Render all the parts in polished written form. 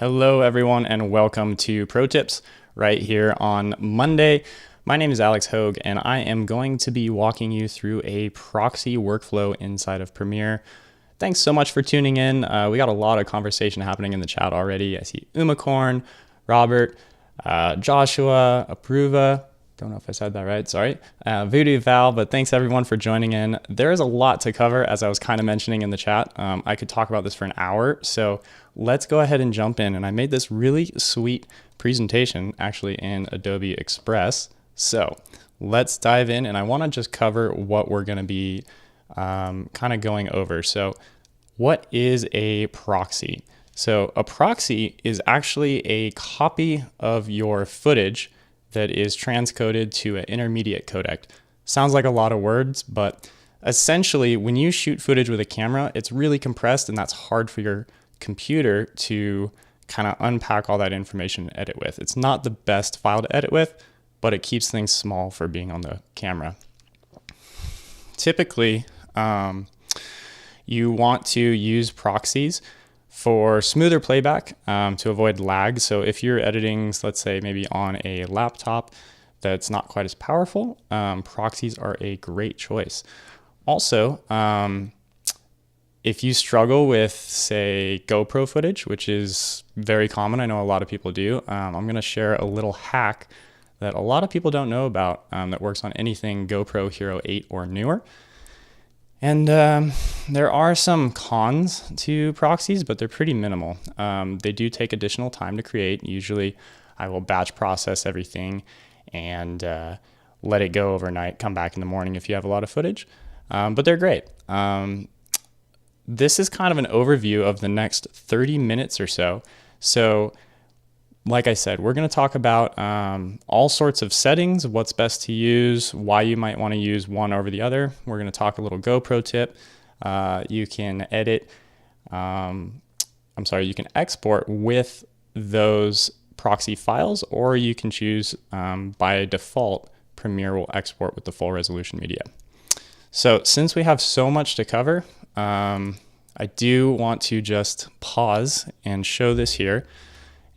Hello everyone and welcome to ProTips right here on Monday. My name is Alex Hogue and I am going to be walking you through a proxy workflow inside of Premiere. Thanks so much for tuning in. We got a lot of conversation happening in the chat already. I see Umacorn, Robert, Joshua, Apruva. Don't know if I said that right, sorry. Voodoo Val, but thanks everyone for joining in. There is a lot to cover, as I was kind of mentioning in the chat. I could talk about this for an hour, so let's go ahead and jump in. And I made this really sweet presentation actually in Adobe Express. So let's dive in, and I want to just cover what we're going to be kind of going over. So what is a proxy? So a proxy is actually a copy of your footage that is transcoded to an intermediate codec. Sounds like a lot of words, but essentially when you shoot footage with a camera, it's really compressed and that's hard for your computer to kind of unpack all that information and edit with. It's not the best file to edit with, but it keeps things small for being on the camera. Typically, you want to use proxies for smoother playback to avoid lag. So if you're editing, let's say maybe on a laptop that's not quite as powerful, proxies are a great choice. Also, if you struggle with, say, GoPro footage, which is very common, I know a lot of people do, I'm going to share a little hack that a lot of people don't know about that works on anything GoPro Hero 8 or newer. And there are some cons to proxies, but they're pretty minimal. They do take additional time to create. Usually I will batch process everything and let it go overnight, come back in the morning if you have a lot of footage. But they're great. This is kind of an overview of the next 30 minutes or so. So like I said, we're going to talk about all sorts of settings, what's best to use, why you might want to use one over the other. We're going to talk a little GoPro tip. You can you can export with those proxy files, or you can choose by default, Premiere will export with the full resolution media. So since we have so much to cover, I do want to just pause and show this here.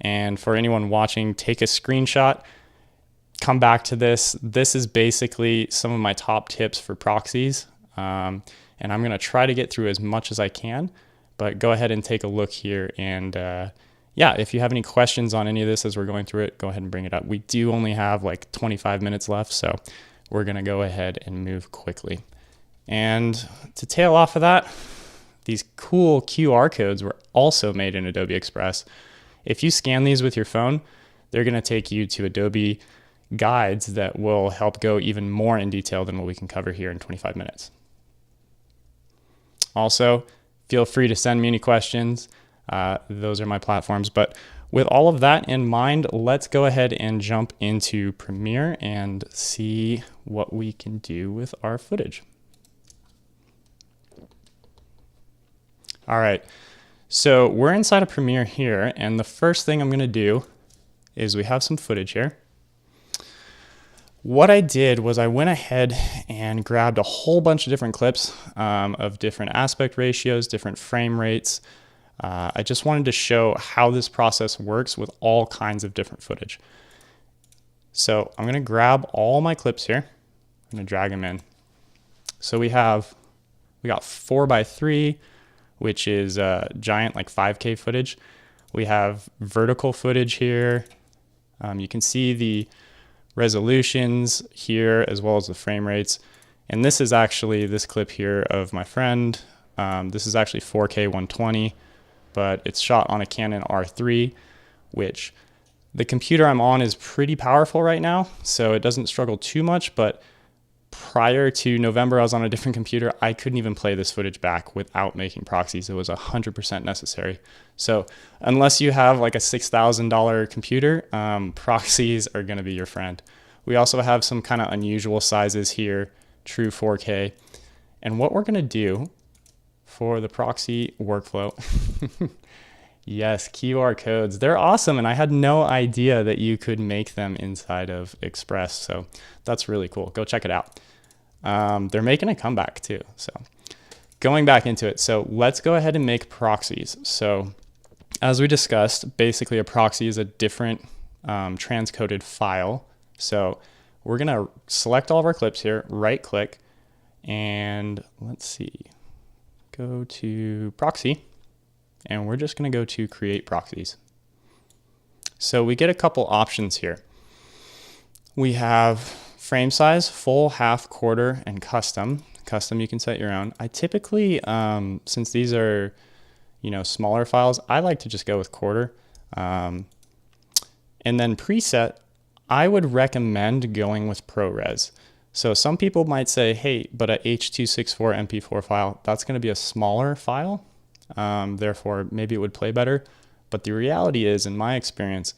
And for anyone watching, take a screenshot, come back to this. This is basically some of my top tips for proxies. And I'm going to try to get through as much as I can, but go ahead and take a look here. And yeah, if you have any questions on any of this as we're going through it, go ahead and bring it up. We do only have like 25 minutes left, so we're going to go ahead and move quickly. And to tail off of that, these cool QR codes were also made in Adobe Express. If you scan these with your phone, they're going to take you to Adobe guides that will help go even more in detail than what we can cover here in 25 minutes. Also, feel free to send me any questions. Those are my platforms. But with all of that in mind, let's go ahead and jump into Premiere and see what we can do with our footage. All right. So we're inside of Premiere here, and the first thing I'm going to do is we have some footage here. What I did was I went ahead and grabbed a whole bunch of different clips of different aspect ratios, different frame rates. I just wanted to show how this process works with all kinds of different footage. So I'm going to grab all my clips here. I'm going to drag them in. So we got 4:3, which is giant, like 5K footage. We have vertical footage here. You can see the resolutions here as well as the frame rates. And this is actually this clip here of my friend. This is actually 4K 120, but it's shot on a Canon R3, which the computer I'm on is pretty powerful right now, so it doesn't struggle too much, but prior to November, I was on a different computer. I couldn't even play this footage back without making proxies. It was 100% necessary. So unless you have like a $6,000 computer, proxies are going to be your friend. We also have some kind of unusual sizes here, true 4K. And what we're going to do for the proxy workflow, yes, QR codes. They're awesome, and I had no idea that you could make them inside of Express, so that's really cool. Go check it out. They're making a comeback too, so going back into it. So let's go ahead and make proxies. So as we discussed, basically a proxy is a different transcoded file. So we're gonna select all of our clips here, right click, and let's see, go to Proxy, and we're just gonna go to Create Proxies. So we get a couple options here. We have frame size, full, half, quarter, and custom. Custom you can set your own. I typically, since these are smaller files, I like to just go with quarter. And then preset, I would recommend going with ProRes. So some people might say, hey, but a H.264 MP4 file, that's going to be a smaller file. Therefore, maybe it would play better. But the reality is, in my experience,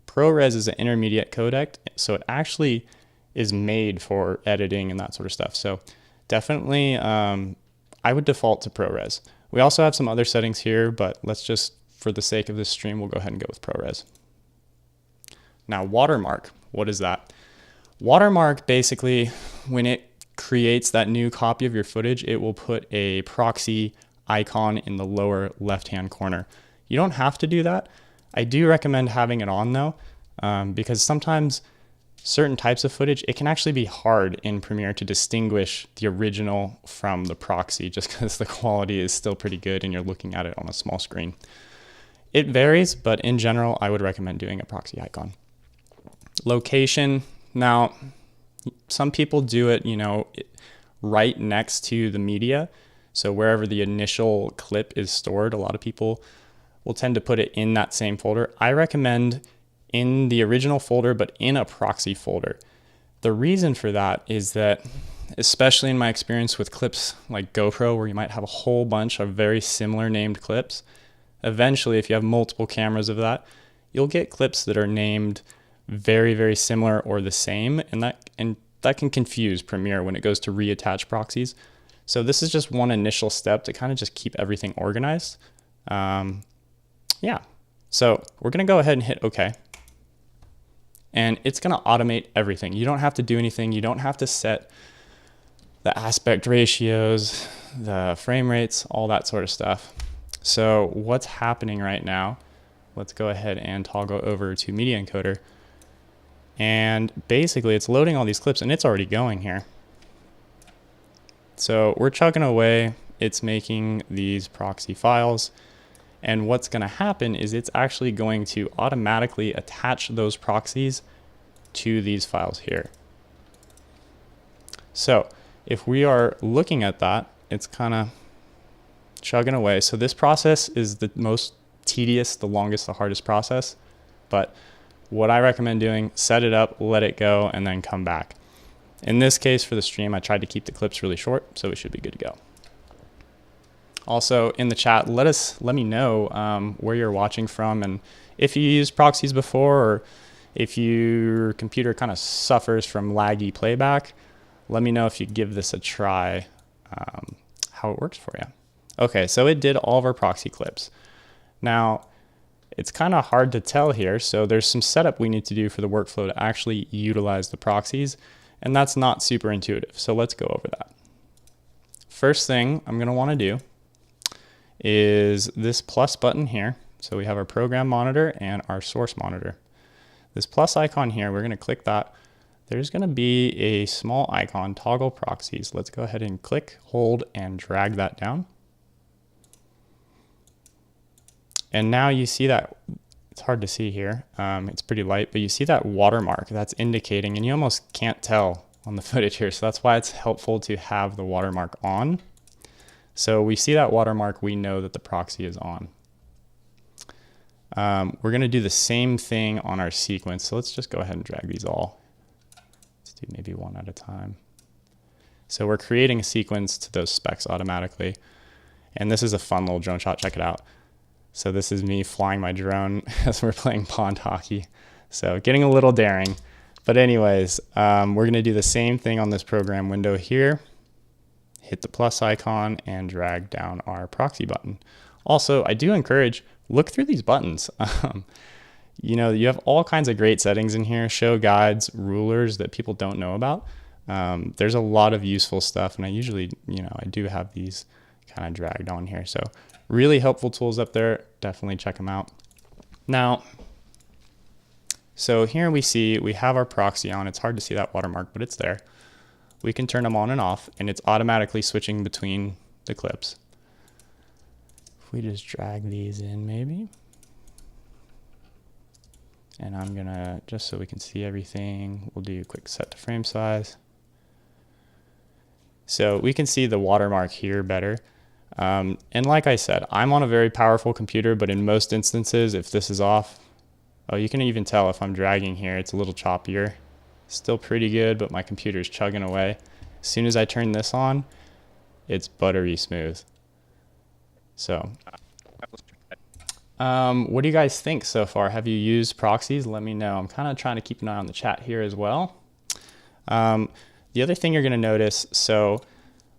ProRes is an intermediate codec, so it actually is made for editing and that sort of stuff. So definitely, I would default to ProRes. We also have some other settings here, but let's just, for the sake of this stream, we'll go ahead and go with ProRes. Now, watermark, what is that? Watermark, basically, when it creates that new copy of your footage, it will put a proxy icon in the lower left-hand corner. You don't have to do that. I do recommend having it on though, because sometimes certain types of footage, it can actually be hard in Premiere to distinguish the original from the proxy just because the quality is still pretty good and you're looking at it on a small screen. It varies, but in general, I would recommend doing a proxy icon. Location. Now, some people do it, right next to the media. So wherever the initial clip is stored, a lot of people will tend to put it in that same folder. I recommend in the original folder, but in a proxy folder. The reason for that is that, especially in my experience with clips like GoPro, where you might have a whole bunch of very similar named clips, eventually, if you have multiple cameras of that, you'll get clips that are named very, very similar or the same, and that can confuse Premiere when it goes to reattach proxies. So this is just one initial step to kind of just keep everything organized. Yeah, so we're gonna go ahead and hit OK. And it's gonna automate everything. You don't have to do anything. You don't have to set the aspect ratios, the frame rates, all that sort of stuff. So what's happening right now, let's go ahead and toggle over to Media Encoder. And basically it's loading all these clips and it's already going here. So we're chugging away, it's making these proxy files. And what's gonna happen is it's actually going to automatically attach those proxies to these files here. So if we are looking at that, it's kind of chugging away. So this process is the most tedious, the longest, the hardest process. But what I recommend doing, set it up, let it go, and then come back. In this case, for the stream, I tried to keep the clips really short, so we should be good to go. Also, in the chat, let me know where you're watching from, and if you used proxies before, or if your computer kind of suffers from laggy playback, let me know if you give this a try, how it works for you. Okay, so it did all of our proxy clips. Now, it's kind of hard to tell here, so there's some setup we need to do for the workflow to actually utilize the proxies, and that's not super intuitive, so let's go over that. First thing I'm going to want to do is this plus button here. So we have our program monitor and our source monitor. This plus icon here, we're going to click that. There's going to be a small icon, toggle proxies. Let's go ahead and click, hold, and drag that down. And now you see that, it's hard to see here, it's pretty light, but you see that watermark that's indicating, and you almost can't tell on the footage here, so that's why it's helpful to have the watermark on. So we see that watermark, we know that the proxy is on. We're gonna do the same thing on our sequence, so let's just go ahead and drag these all. Let's do maybe one at a time. So we're creating a sequence to those specs automatically, and this is a fun little drone shot, check it out. So this is me flying my drone as we're playing pond hockey. So getting a little daring. But anyways, we're gonna do the same thing on this program window here. Hit the plus icon and drag down our proxy button. Also, I do encourage, look through these buttons. You know, you have all kinds of great settings in here, show guides, rulers that people don't know about. There's a lot of useful stuff, and I usually, I do have these kind of dragged on here. So really helpful tools up there. Definitely check them out. Now, so here we see we have our proxy on. It's hard to see that watermark, but it's there. We can turn them on and off, and it's automatically switching between the clips. If we just drag these in maybe. And I'm gonna, just so we can see everything, we'll do a quick set to frame size. So we can see the watermark here better. And like I said, I'm on a very powerful computer, but in most instances, if this is off, oh, you can even tell if I'm dragging here, it's a little choppier. Still pretty good, but my computer's chugging away. As soon as I turn this on, it's buttery smooth. So, what do you guys think so far? Have you used Proxies? Let me know. I'm kind of trying to keep an eye on the chat here as well. The other thing you're going to notice, so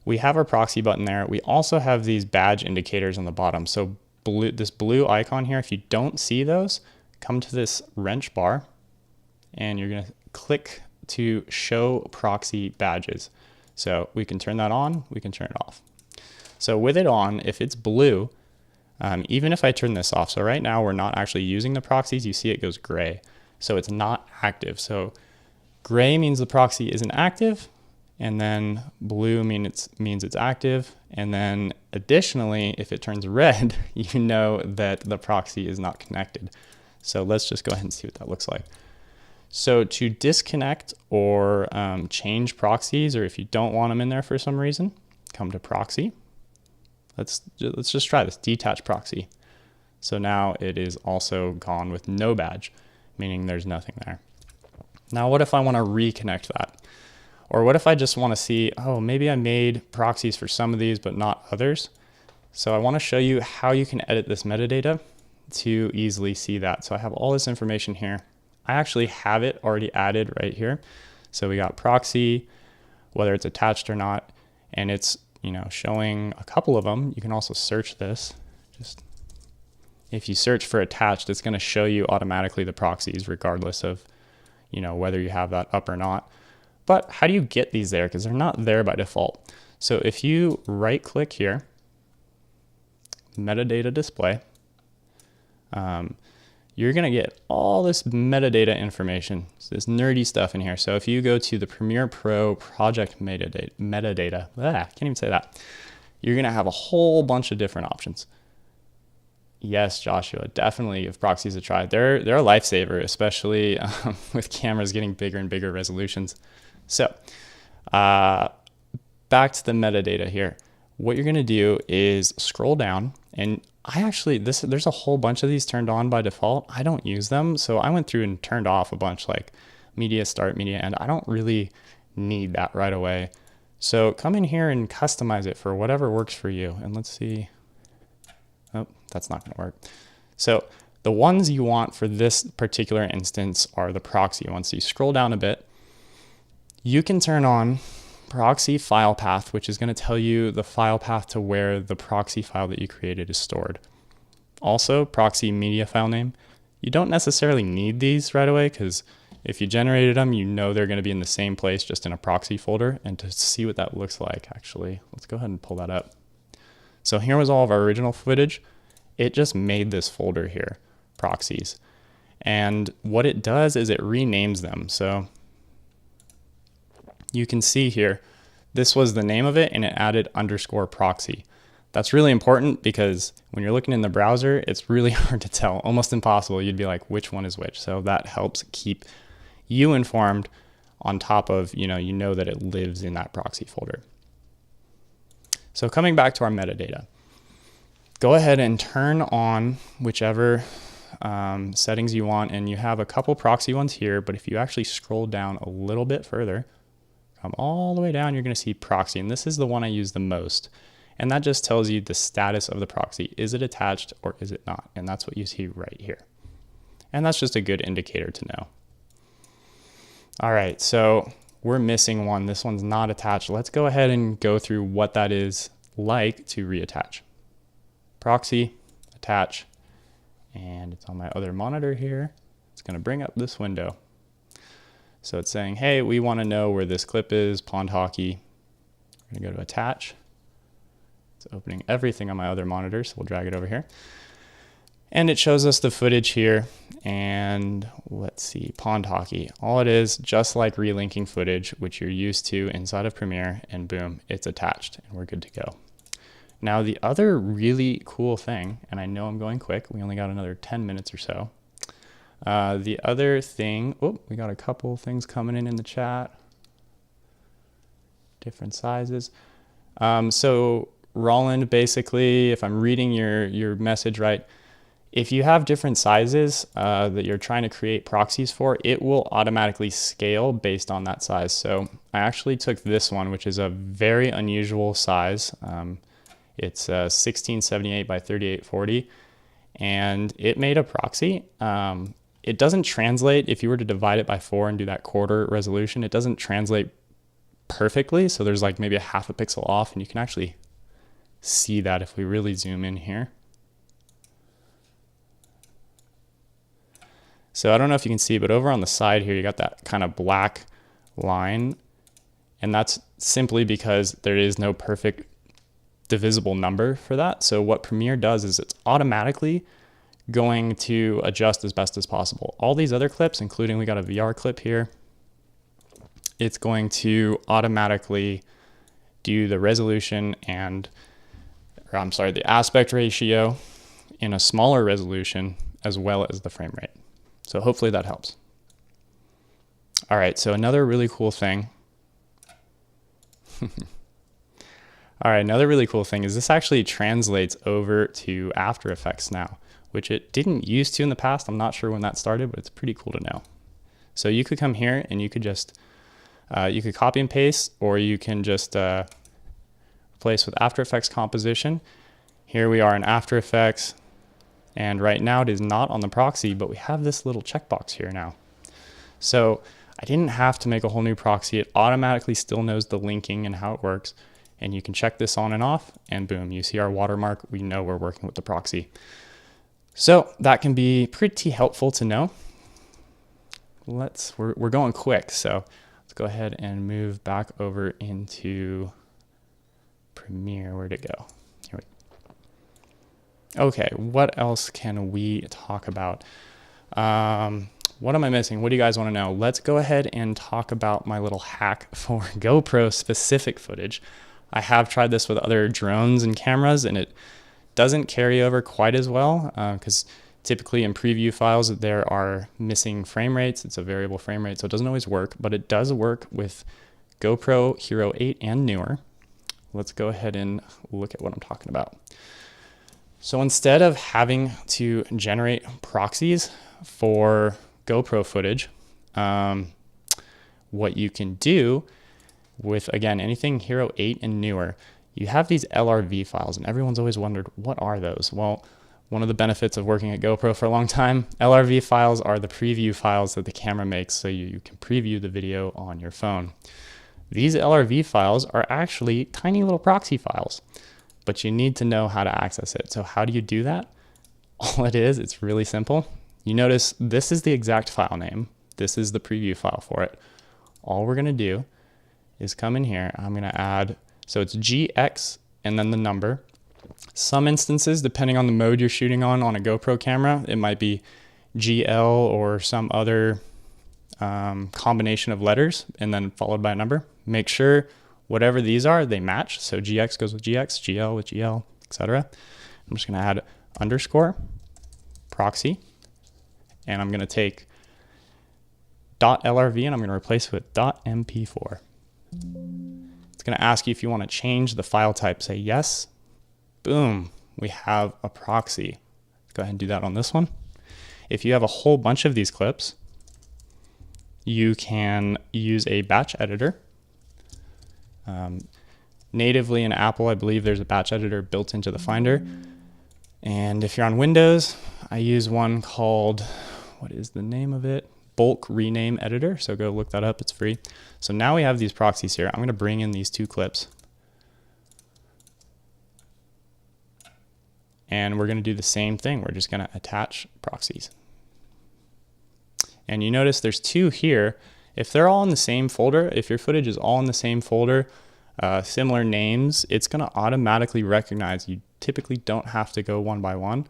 we have our proxy button there. We also have these badge indicators on the bottom. So this blue icon here, if you don't see those, come to this wrench bar and you're going to click to show proxy badges. So we can turn that on, we can turn it off. So with it on, if it's blue, even if I turn this off, so right now we're not actually using the proxies, you see it goes gray. So it's not active. So gray means the proxy isn't active, and then blue means it's active. And then additionally, if it turns red, you know that the proxy is not connected. So let's just go ahead and see what that looks like. So to disconnect or change proxies, or if you don't want them in there for some reason, come to Proxy. Let's just try this, detach proxy. So now it is also gone with no badge, meaning there's nothing there. Now what if I want to reconnect that? Or what if I just want to see, oh, maybe I made proxies for some of these, but not others. So I want to show you how you can edit this metadata to easily see that. So I have all this information here. I actually have it already added right here. So we got proxy, whether it's attached or not, and it's, you know, showing a couple of them. You can also search this. Just if you search for attached, it's going to show you automatically the proxies regardless of, you know, whether you have that up or not. But how do you get these there? Because they're not there by default. So if you right click here, Metadata Display, you're going to get all this metadata information, this nerdy stuff in here. So if you go to the Premiere Pro project metadata, can't even say that, you're going to have a whole bunch of different options. Yes, Joshua, definitely give proxies a try. They're a lifesaver, especially with cameras getting bigger and bigger resolutions. So back to the metadata here. What you're going to do is scroll down, and I actually, there's a whole bunch of these turned on by default. I don't use them. So I went through and turned off a bunch, like media start, media end. I don't really need that right away. So come in here and customize it for whatever works for you. And let's see. Oh, that's not going to work. So the ones you want for this particular instance are the proxy ones. So you scroll down a bit. You can turn on proxy file path, which is going to tell you the file path to where the proxy file that you created is stored. Also, proxy media file name. You don't necessarily need these right away, because if you generated them, you know they're going to be in the same place, just in a proxy folder. And to see what that looks like, actually, let's go ahead and pull that up. So here was all of our original footage. It just made this folder here, proxies. And what it does is it renames them. So you can see here, this was the name of it, and it added underscore proxy. That's really important because when you're looking in the browser, it's really hard to tell, almost impossible. You'd be like, which one is which? So that helps keep you informed on top of, you know that it lives in that proxy folder. So coming back to our metadata, go ahead and turn on whichever settings you want, and you have a couple proxy ones here, but if you actually scroll down a little bit further, come all the way down, you're going to see proxy, and this is the one I use the most. And that just tells you the status of the proxy. Is it attached or is it not? And that's what you see right here. And that's just a good indicator to know. All right, so we're missing one. This one's not attached. Let's go ahead and go through what that is like to reattach. Proxy, attach, and it's on my other monitor here. It's going to bring up this window. So it's saying, hey, we want to know where this clip is, pond hockey. We're going to go to attach. It's opening everything on my other monitor, so we'll drag it over here. And it shows us the footage here. And let's see, pond hockey. All it is, just like relinking footage, which you're used to inside of Premiere, and boom, it's attached and we're good to go. Now the other really cool thing, and I know I'm going quick, we only got another 10 minutes or so. The other thing, oh, we got a couple things coming in the chat. Different sizes. So Roland, basically, if I'm reading your message right, if you have different sizes that you're trying to create proxies for, it will automatically scale based on that size. So I actually took this one, which is a very unusual size. It's 1678 by 3840, and it made a proxy. It doesn't translate, if you were to divide it by 4 and do that quarter resolution, it doesn't translate perfectly. So there's like maybe a half a pixel off, and you can actually see that if we really zoom in here. So I don't know if you can see, but over on the side here, you got that kind of black line. And that's simply because there is no perfect divisible number for that. So what Premiere does is it's automatically going to adjust as best as possible. All these other clips, including we got a VR clip here, it's going to automatically do the resolution and, or I'm sorry, the aspect ratio in a smaller resolution as well as the frame rate. So hopefully that helps. All right, so another really cool thing. All right, another really cool thing is this actually translates over to After Effects now, which it didn't used to in the past. I'm not sure when that started, but it's pretty cool to know. So you could come here and you could just, you could copy and paste, or you can just replace with After Effects composition. Here we are in After Effects. And right now it is not on the proxy, but we have this little checkbox here now. So I didn't have to make a whole new proxy. It automatically still knows the linking and how it works. And you can check this on and off, and boom, you see our watermark. We know we're working with the proxy. So that can be pretty helpful to know. We're going quick, so let's go ahead and move back over into Premiere. Where'd it go? Here we go. Okay, what else can we talk about? What am I missing? What do you guys want to know? Let's go ahead and talk about my little hack for GoPro specific footage. I have tried this with other drones and cameras, and it doesn't carry over quite as well because typically in preview files there are missing frame rates. It's a variable frame rate, so it doesn't always work, but it does work with GoPro Hero 8 and newer. Let's go ahead and look at what I'm talking about. So instead of having to generate proxies for GoPro footage, what you can do with, again, anything Hero 8 and newer, you have these LRV files, and everyone's always wondered, what are those? Well, one of the benefits of working at GoPro for a long time, LRV files are the preview files that the camera makes, so you can preview the video on your phone. These LRV files are actually tiny little proxy files, but you need to know how to access it. So how do you do that? All it is, it's really simple. You notice this is the exact file name. This is the preview file for it. All we're gonna do is come in here. I'm gonna add, so it's GX and then the number. Some instances, depending on the mode you're shooting on a GoPro camera, it might be GL or some other combination of letters and then followed by a number. Make sure whatever these are, they match. So GX goes with GX, GL with GL, etc. I'm just gonna add underscore proxy, and I'm gonna take .lrv and I'm gonna replace it with .mp4. It's gonna ask you if you wanna change the file type. Say yes, boom, we have a proxy. Go ahead and do that on this one. If you have a whole bunch of these clips, you can use a batch editor. Natively in Apple, I believe there's a batch editor built into the Finder. And if you're on Windows, I use one called, what is the name of it? Bulk Rename Editor. So go look that up, it's free. So now we have these proxies here. I'm gonna bring in these two clips. And we're gonna do the same thing. We're just gonna attach proxies. And you notice there's two here. If they're all in the same folder, if your footage is all in the same folder, similar names, it's gonna automatically recognize. You typically don't have to go one by one.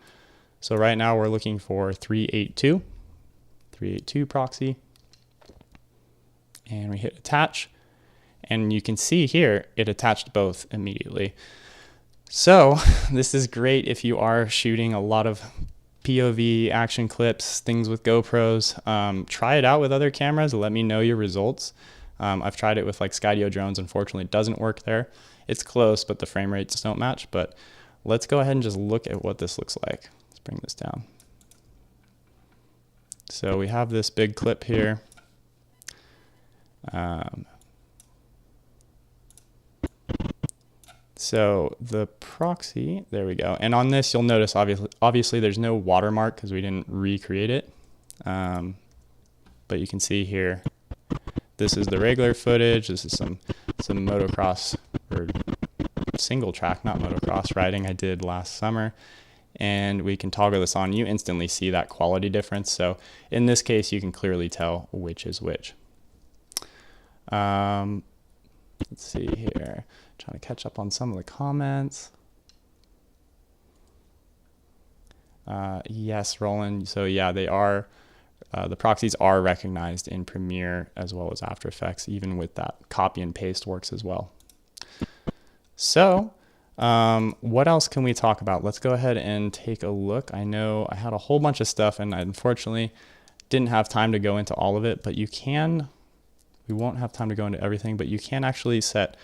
So right now we're looking for 382 proxy, and we hit attach, and you can see here it attached both immediately. So this is great if you are shooting a lot of POV action clips, things with GoPros. Try it out with other cameras. Let me know your results. I've tried it with like Skydio drones. Unfortunately, it doesn't work there. It's close, but the frame rates don't match. But let's go ahead and just look at what this looks like. Let's bring this down. So we have this big clip here. So the proxy, there we go. And on this, you'll notice obviously there's no watermark because we didn't recreate it. But you can see here, this is the regular footage. This is some motocross or single track, not motocross riding I did last summer. And we can toggle this on. You instantly see that quality difference. So in this case, you can clearly tell which is which. Let's see here. Trying to catch up on some of the comments. Yes, Roland. So yeah, they are. The proxies are recognized in Premiere as well as After Effects. Even with that, copy and paste works as well. So what else can we talk about? Let's go ahead and take a look. I know I had a whole bunch of stuff and I unfortunately didn't have time to go into all of it, but you can. We won't have time to go into everything, but you can actually set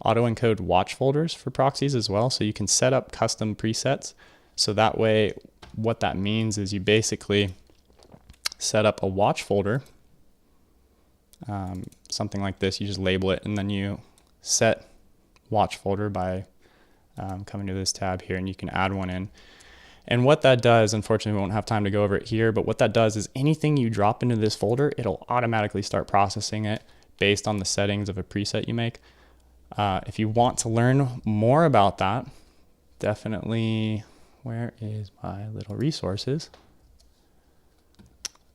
auto-encode watch folders for proxies as well. So you can set up custom presets. So that way, what that means is you basically set up a watch folder, something like this. You just label it and then you set watch folder by coming to this tab here, and you can add one in. And what that does, unfortunately we won't have time to go over it here, but what that does is anything you drop into this folder, it'll automatically start processing it based on the settings of a preset you make. If you want to learn more about that, definitely, where is my little resources?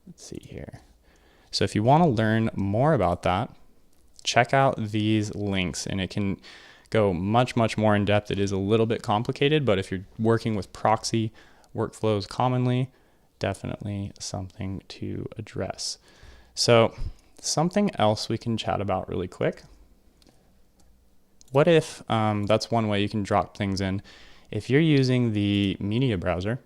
Let's see here. So if you want to learn more about that, check out these links, and it can go much, much more in depth. It is a little bit complicated, but if you're working with proxy workflows commonly, definitely something to address. So something else we can chat about really quick. What if, that's one way you can drop things in. If you're using the media browser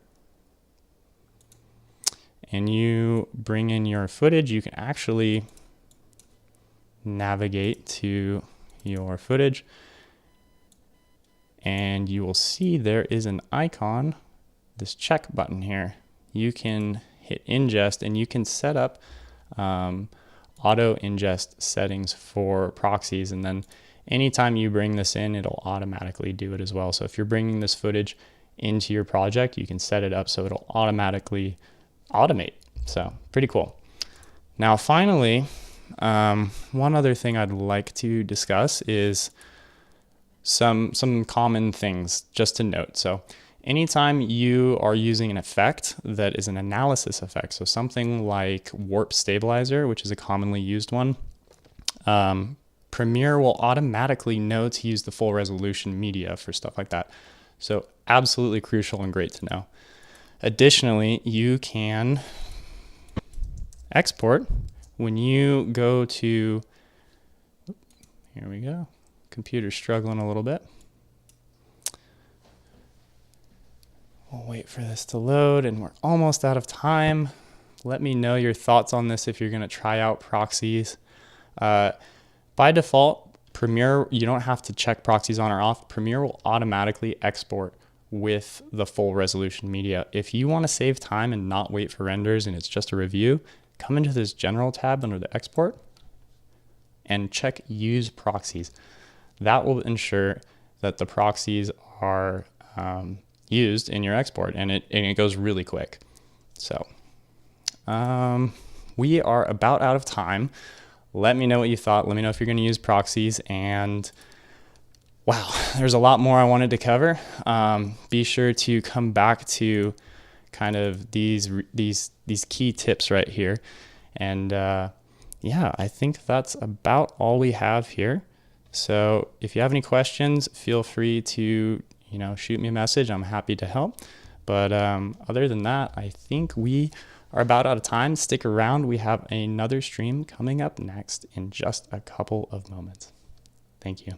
and you bring in your footage, you can actually navigate to your footage, and you will see there is an icon, this check button here. You can hit ingest and you can set up auto-ingest settings for proxies, and then anytime you bring this in, it'll automatically do it as well. So if you're bringing this footage into your project, you can set it up so it'll automatically automate. So pretty cool. Now finally, one other thing I'd like to discuss is some common things just to note. So anytime you are using an effect that is an analysis effect, so something like warp stabilizer, which is a commonly used one, Premiere will automatically know to use the full resolution media for stuff like that. So absolutely crucial and great to know. Additionally, you can export when you go to, here we go, computer's struggling a little bit. We'll wait for this to load, and we're almost out of time. Let me know your thoughts on this if you're going to try out proxies. By default, Premiere, you don't have to check proxies on or off. Premiere will automatically export with the full resolution media. If you want to save time and not wait for renders and it's just a review, come into this general tab under the export and check use proxies. That will ensure that the proxies are used in your export, and it goes really quick. So we are about out of time. Let me know what you thought. Let me know if you're going to use proxies. And wow, there's a lot more I wanted to cover. Be sure to come back to kind of these key tips right here. And yeah, I think that's about all we have here. So if you have any questions, feel free to shoot me a message. I'm happy to help. But other than that, I think we are about out of time. Stick around. We have another stream coming up next in just a couple of moments. Thank you.